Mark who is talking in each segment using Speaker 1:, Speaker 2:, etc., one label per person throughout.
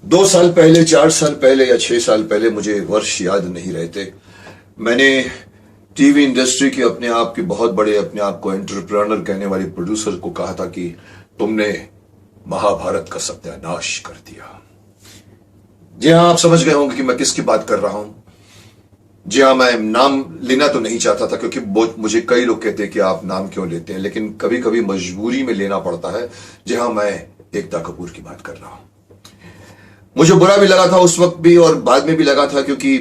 Speaker 1: 2 साल पहले, 4 साल पहले या 6 साल पहले, मुझे वर्ष याद नहीं रहते, मैंने टीवी इंडस्ट्री के अपने आप के बहुत बड़े, अपने आप को एंटरप्रेन्योर कहने वाले प्रोड्यूसर को कहा था कि तुमने महाभारत का सत्यानाश कर दिया। जी हाँ, आप समझ गए होंगे कि मैं किसकी बात कर रहा हूं। जी हाँ, मैं नाम लेना तो नहीं चाहता था, क्योंकि मुझे कई लोग कहते हैं कि आप नाम क्यों लेते हैं, लेकिन कभी कभी मजबूरी में लेना पड़ता है। जी हाँ, मैं एकता कपूर की बात कर रहा हूं। मुझे बुरा भी लगा था उस वक्त भी और बाद में भी लगा था, क्योंकि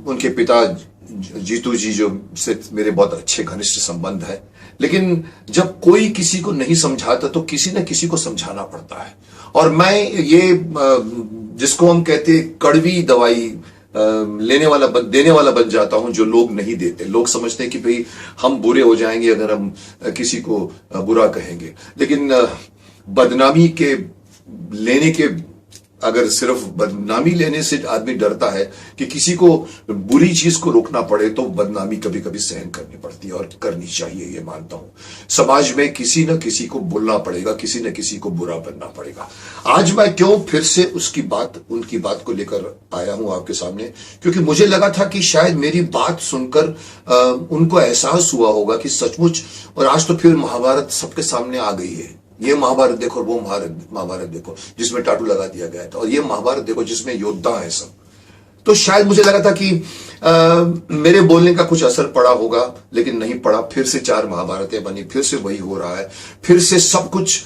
Speaker 1: उनके पिता जीतू जी जो से मेरे बहुत अच्छे घनिष्ठ संबंध है। लेकिन जब कोई किसी को नहीं समझाता तो किसी न किसी को समझाना पड़ता है। और मैं ये जिसको हम कहते हैं कड़वी दवाई देने वाला बन जाता हूं, जो लोग नहीं देते। लोग समझते हैं कि भाई हम बुरे हो जाएंगे अगर हम किसी को बुरा कहेंगे, लेकिन बदनामी के लेने के अगर सिर्फ बदनामी लेने से आदमी डरता है कि किसी को बुरी चीज को रोकना पड़े, तो बदनामी कभी कभी सहन करनी पड़ती है और करनी चाहिए, ये मानता हूं। समाज में किसी न किसी को बोलना पड़ेगा, किसी न किसी को बुरा बनना पड़ेगा। आज मैं क्यों फिर से उनकी बात को लेकर आया हूं आपके सामने, क्योंकि मुझे लगा था कि शायद मेरी बात सुनकर उनको एहसास हुआ होगा कि सचमुच, और आज तो फिर महाभारत सबके सामने आ गई है। ये महाभारत देखो और वो महाभारत देखो जिसमें टाटू लगा दिया गया था, और ये महाभारत देखो जिसमें योद्धा है सब। तो शायद मुझे लगा था कि मेरे बोलने का कुछ असर पड़ा होगा, लेकिन नहीं पड़ा। फिर से 4 महाभारतें बनी, फिर से वही हो रहा है। फिर से सब कुछ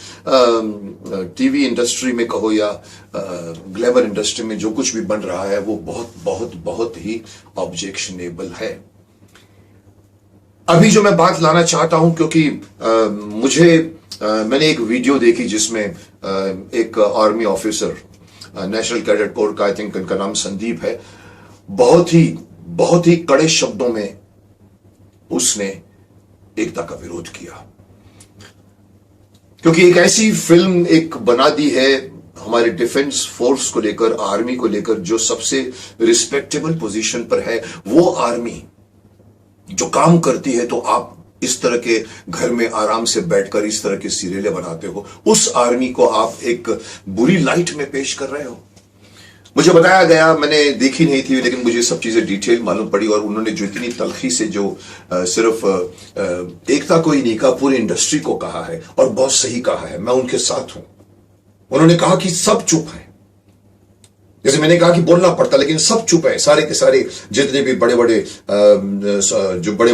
Speaker 1: टीवी इंडस्ट्री में कहो या ग्लैमर इंडस्ट्री में जो कुछ भी बन रहा है, वो बहुत बहुत बहुत ही ऑब्जेक्शनेबल है। अभी जो मैं बात लाना चाहता हूं, क्योंकि मैंने एक वीडियो देखी जिसमें एक army officer, national cadet corps का, आई थिंक उनका नाम संदीप है, बहुत ही कड़े शब्दों में उसने एकता का विरोध किया। क्योंकि एक ऐसी फिल्म एक बना दी है हमारे डिफेंस फोर्स को लेकर, आर्मी को लेकर, जो सबसे रिस्पेक्टेबल पोजीशन पर है। वो आर्मी जो काम करती है, तो आप इस तरह के घर में आराम से बैठकर इस तरह के सीरियलें बनाते हो, उस आर्मी को आप एक बुरी लाइट में पेश कर रहे हो। मुझे बताया गया, मैंने देखी नहीं थी, लेकिन मुझे सब चीजें डिटेल मालूम पड़ी, और उन्होंने जो इतनी तलखी से जो सिर्फ एकता को ही नहीं कहा, पूरी इंडस्ट्री को कहा है, और बहुत सही कहा है। मैं उनके साथ हूं। उन्होंने कहा कि सब चुप है। जैसे मैंने कहा कि बोलना पड़ता, लेकिन सब चुप है। सारे के सारे जितने भी बड़े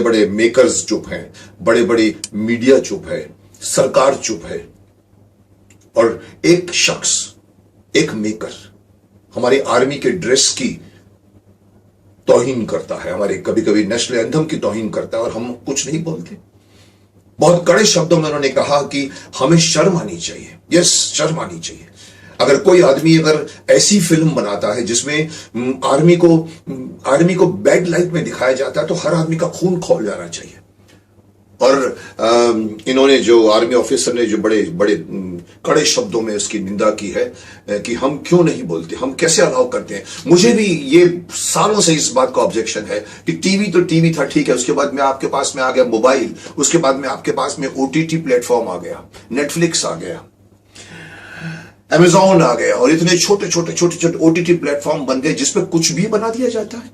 Speaker 1: बड़े मेकर्स चुप हैं, बड़े बड़े मीडिया चुप है, सरकार चुप है, और एक शख्स, एक मेकर हमारी आर्मी के ड्रेस की तौहीन करता है, हमारे कभी कभी नेशनल एंथम की तौहीन करता है, और हम कुछ नहीं बोलते। बहुत कड़े शब्दों में उन्होंने कहा कि हमें शर्म आनी चाहिए। यस, शर्म आनी चाहिए। अगर कोई आदमी अगर ऐसी फिल्म बनाता है जिसमें आर्मी को बैड लाइट में दिखाया जाता है, तो हर आदमी का खून खौल जाना चाहिए। और इन्होंने, जो आर्मी ऑफिसर ने जो बड़े बड़े कड़े शब्दों में उसकी निंदा की है कि हम क्यों नहीं बोलते, हम कैसे अलाउ करते हैं। मुझे भी ये सालों से इस बात का ऑब्जेक्शन है कि टीवी तो टीवी था, ठीक है, उसके बाद में आपके पास में आ गया मोबाइल, उसके बाद में आपके पास में ओटीटी प्लेटफॉर्म आ गया, नेटफ्लिक्स आ गया, अमेज़न आ गया, और इतने छोटे छोटे ओटीटी प्लेटफॉर्म बन गए जिसपे कुछ भी बना दिया जाता है।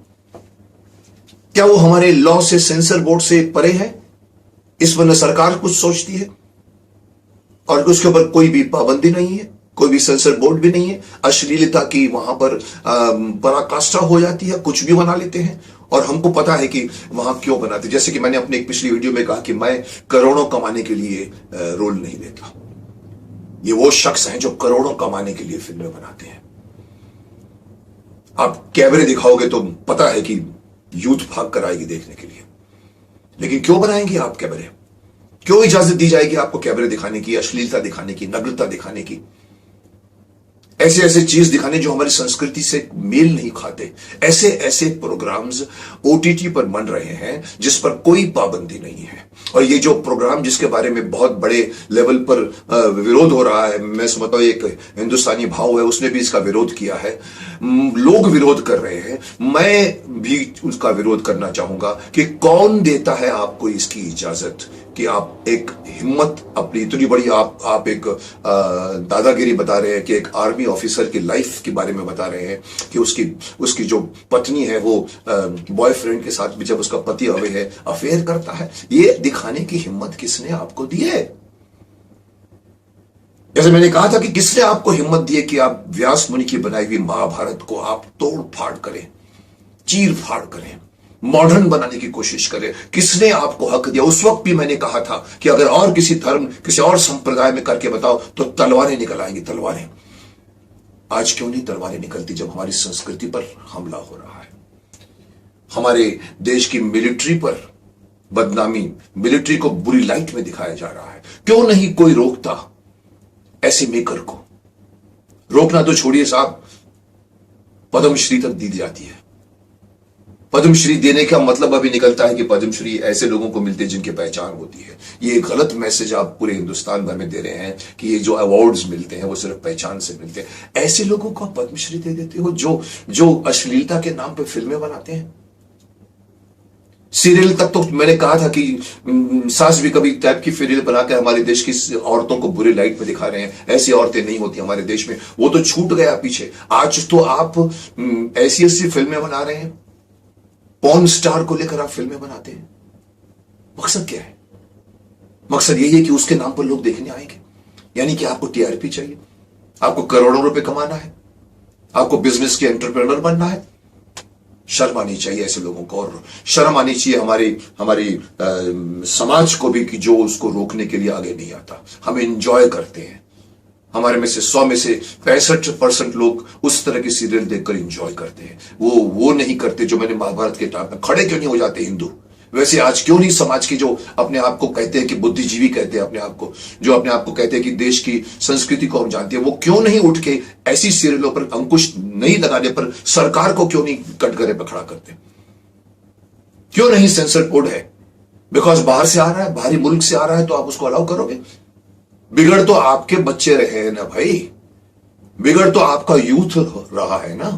Speaker 1: क्या वो हमारे लॉ से, सेंसर बोर्ड से परे है? इस पर न सरकार कुछ सोचती है, और उसके ऊपर कोई भी पाबंदी नहीं है, कोई भी सेंसर बोर्ड भी नहीं है। अश्लीलता की वहां पर पराकाष्ठा हो जाती है, कुछ भी बना लेते हैं, और हमको पता है कि वहां क्यों बनाते। जैसे कि मैंने अपने एक पिछली वीडियो में कहा कि मैं करोड़ों कमाने के लिए रोल नहीं लेता। ये वो शख्स हैं जो करोड़ों कमाने के लिए फिल्में बनाते हैं। आप कैमरे दिखाओगे तो पता है कि यूथ भाग कर आएगी देखने के लिए, लेकिन क्यों बनाएंगे आप कैमरे? क्यों इजाजत दी जाएगी आपको कैमरे दिखाने की, अश्लीलता दिखाने की, नग्नता दिखाने की, ऐसे ऐसे चीज दिखाने जो हमारी संस्कृति से मेल नहीं खाते? ऐसे ऐसे प्रोग्राम्स ओटीटी पर बन रहे हैं जिस पर कोई पाबंदी नहीं है। और ये जो प्रोग्राम जिसके बारे में बहुत बड़े लेवल पर विरोध हो रहा है, मैं समझता हूं एक हिंदुस्तानी भाव है, उसने भी इसका विरोध किया है, लोग विरोध कर रहे हैं, मैं भी उसका विरोध करना चाहूंगा कि कौन देता है आपको इसकी इजाजत कि आप एक हिम्मत अपनी इतनी बड़ी आप एक दादागिरी बता रहे हैं कि एक आर्मी ऑफिसर की लाइफ के बारे में बता रहे हैं कि उसकी जो पत्नी है वो बॉयफ्रेंड के साथ भी जब उसका पति अवे है अफेयर करता है। ये दिखाने की हिम्मत किसने आपको दी है? जैसे मैंने कहा था कि किसने आपको हिम्मत दी है कि आप व्यास मुनि की बनाई हुई महाभारत को आप तोड़ फाड़ करें, चीर फाड़ करें, मॉडर्न बनाने की कोशिश करें? किसने आपको हक दिया? उस वक्त भी मैंने कहा था कि अगर और किसी धर्म, किसी और संप्रदाय में करके बताओ तो तलवारें निकल आएंगी, तलवारें। आज क्यों नहीं तलवारें निकलती जब हमारी संस्कृति पर हमला हो रहा है? हमारे देश की मिलिट्री पर बदनामी, मिलिट्री को बुरी लाइट में दिखाया जा रहा है। क्यों नहीं कोई रोकता ऐसे मेकर को? रोकना तो छोड़िए साहब, पद्मश्री तक दी जाती है। पद्मश्री देने का मतलब अभी निकलता है कि पद्मश्री ऐसे लोगों को मिलती है जिनकी पहचान होती है। ये गलत मैसेज आप पूरे हिंदुस्तान भर में दे रहे हैं कि ये जो अवार्ड्स मिलते हैं वो सिर्फ पहचान से मिलते हैं। ऐसे लोगों को आप पद्मश्री दे देते हो जो अश्लीलता के नाम पर फिल्में बनाते हैं। सीरियल तक तो मैंने कहा था कि सास भी कभी टाइप की सीरियल बनाकर हमारे देश की औरतों को बुरी लाइट में दिखा रहे हैं। ऐसी औरतें नहीं होती हमारे देश में, वो तो छूट गया पीछे। आज तो आप ऐसी ऐसी फिल्में बना रहे हैं, पॉर्न स्टार को लेकर आप फिल्में बनाते हैं। मकसद क्या है? मकसद यही है कि उसके नाम पर लोग देखने आएंगे, यानी कि आपको टीआरपी चाहिए, आपको करोड़ों रुपए कमाना है, आपको बिजनेस के एंटरप्रेन्योर बनना है। शर्म आनी चाहिए ऐसे लोगों को, और शर्म आनी चाहिए हमारी समाज को भी कि जो उसको रोकने के लिए आगे नहीं आता। हम एंजॉय करते हैं। हमारे में से 100 में से 65% लोग उस तरह की सीरियल देखकर एंजॉय करते हैं। वो नहीं करते जो मैंने महाभारत के टाइम में खड़े क्यों नहीं हो जाते हिंदू? वैसे आज क्यों नहीं समाज के जो अपने आप को कहते हैं कि बुद्धिजीवी कहते हैं अपने आप को, जो अपने आप को कहते हैं कि देश की संस्कृति को हम जानते हैं, वो क्यों नहीं उठ के ऐसी सीरियलों पर अंकुश नहीं लगाने पर सरकार को क्यों नहीं कटघरे पर खड़ा करते? क्यों नहीं सेंसर बोर्ड है? बिकॉज बाहर से आ रहा है, बाहरी मुल्क से आ रहा है तो आप उसको अलाउ करोगे? बिगड़ तो आपके बच्चे रहे हैं ना भाई, बिगड़ तो आपका यूथ रहा है ना।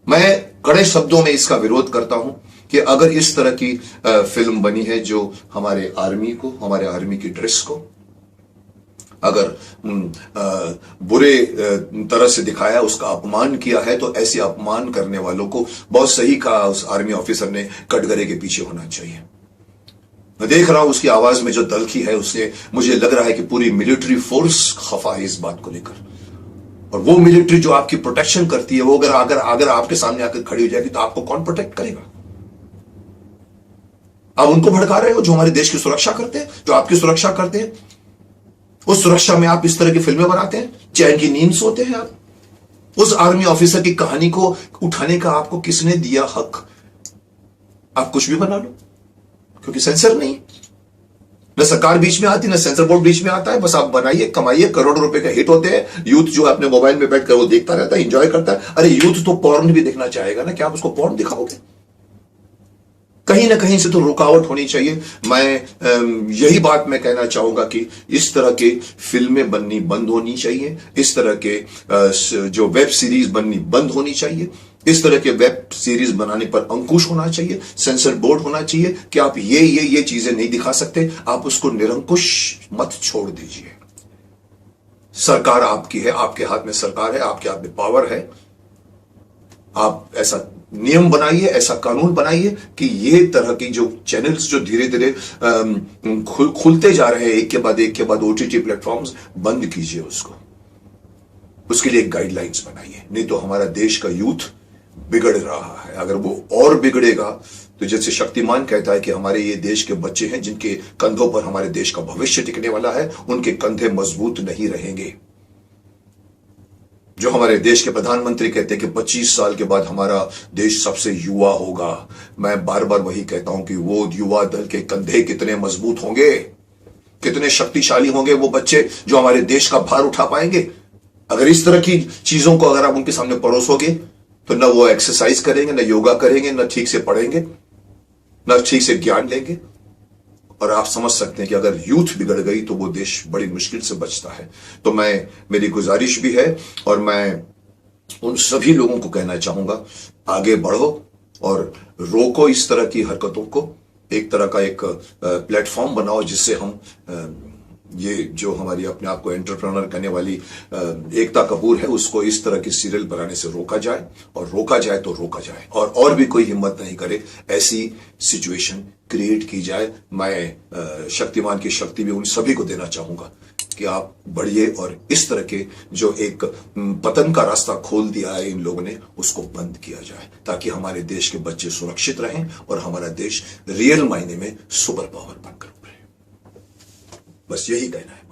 Speaker 1: मैं कड़े शब्दों में इसका विरोध करता हूं कि अगर इस तरह की फिल्म बनी है जो हमारे आर्मी को, हमारे आर्मी की ड्रेस को अगर बुरे तरह से दिखाया, उसका अपमान किया है, तो ऐसे अपमान करने वालों को, बहुत सही कहा उस आर्मी ऑफिसर ने, कटघरे के पीछे होना चाहिए। मैं देख रहा हूं उसकी आवाज में जो दलकी है, उससे मुझे लग रहा है कि पूरी मिलिट्री फोर्स खफा है इस बात को लेकर। और वो मिलिट्री जो आपकी प्रोटेक्शन करती है, वो अगर आपके सामने आकर खड़ी हो जाएगी तो आपको कौन प्रोटेक्ट करेगा? आप उनको भड़का रहे हो जो हमारे देश की सुरक्षा करते हैं, जो आपकी सुरक्षा करते हैं। उस सुरक्षा में आप इस तरह की फिल्में बनाते हैं, चैन की नींद सोते हैं आप। उस आर्मी ऑफिसर की कहानी को उठाने का आपको किसने दिया हक? आप कुछ भी बना लो, क्योंकि सेंसर नहीं, न सरकार बीच में आती, न सेंसर बोर्ड बीच में आता है। बस आप बनाइए, कमाइए, करोड़ों रुपए का हिट होते हैं। यूथ जो अपने मोबाइल में बैठकर वो देखता रहता है, एंजॉय करता है। अरे यूथ तो पॉर्न भी देखना चाहेगा ना, क्या आप उसको पॉर्न दिखाओगे? कहीं ना कहीं से तो रुकावट होनी चाहिए। मैं यही बात मैं कहना चाहूंगा कि इस तरह के फिल्में बननी बंद होनी चाहिए, इस तरह के जो वेब सीरीज बननी बंद होनी चाहिए, इस तरह के वेब सीरीज बनाने पर अंकुश होना चाहिए, सेंसर बोर्ड होना चाहिए कि आप ये चीजें नहीं दिखा सकते। आप उसको निरंकुश मत छोड़ दीजिए। सरकार आपकी है, आपके हाथ में सरकार है, आपके हाथ में पावर है। आप ऐसा नियम बनाइए, ऐसा कानून बनाइए कि ये तरह की जो चैनल्स जो धीरे धीरे खुलते जा रहे हैं एक के बाद ओटीटी प्लेटफॉर्म्स, बंद कीजिए उसको। उसके लिए एक गाइडलाइंस बनाइए, नहीं तो हमारा देश का यूथ बिगड़ रहा है। अगर वो और बिगड़ेगा तो जैसे शक्तिमान कहता है कि हमारे ये देश के बच्चे हैं जिनके कंधों पर हमारे देश का भविष्य टिकने वाला है, उनके कंधे मजबूत नहीं रहेंगे। जो हमारे देश के प्रधानमंत्री कहते हैं कि 25 साल के बाद हमारा देश सबसे युवा होगा, मैं बार बार वही कहता हूं कि वो युवा दल के कंधे कितने मजबूत होंगे, कितने शक्तिशाली होंगे वो बच्चे जो हमारे देश का भार उठा पाएंगे। अगर इस तरह की चीजों को अगर आप उनके सामने परोसोगे तो न वो एक्सरसाइज करेंगे, न योगा करेंगे, न ठीक से पढ़ेंगे, न ठीक से ज्ञान लेंगे। और आप समझ सकते हैं कि अगर यूथ बिगड़ गई तो वो देश बड़ी मुश्किल से बचता है। तो मेरी गुजारिश भी है और मैं उन सभी लोगों को कहना चाहूंगा, आगे बढ़ो और रोको इस तरह की हरकतों को। एक तरह का एक प्लेटफॉर्म बनाओ जिससे हम ये जो हमारी अपने आप को एंटरप्रेन्योर करने वाली एकता कपूर है उसको इस तरह की सीरियल बनाने से रोका जाए, और रोका जाए तो रोका जाए, और भी कोई हिम्मत नहीं करे ऐसी सिचुएशन क्रिएट की जाए। मैं शक्तिमान की शक्ति भी उन सभी को देना चाहूंगा कि आप बढ़िए और इस तरह के जो एक पतन का रास्ता खोल दिया है इन लोगों ने उसको बंद किया जाए, ताकि हमारे देश के बच्चे सुरक्षित रहें और हमारा देश रियल मायने में सुपर पावर बनकर उभरे। बस यही कहना है।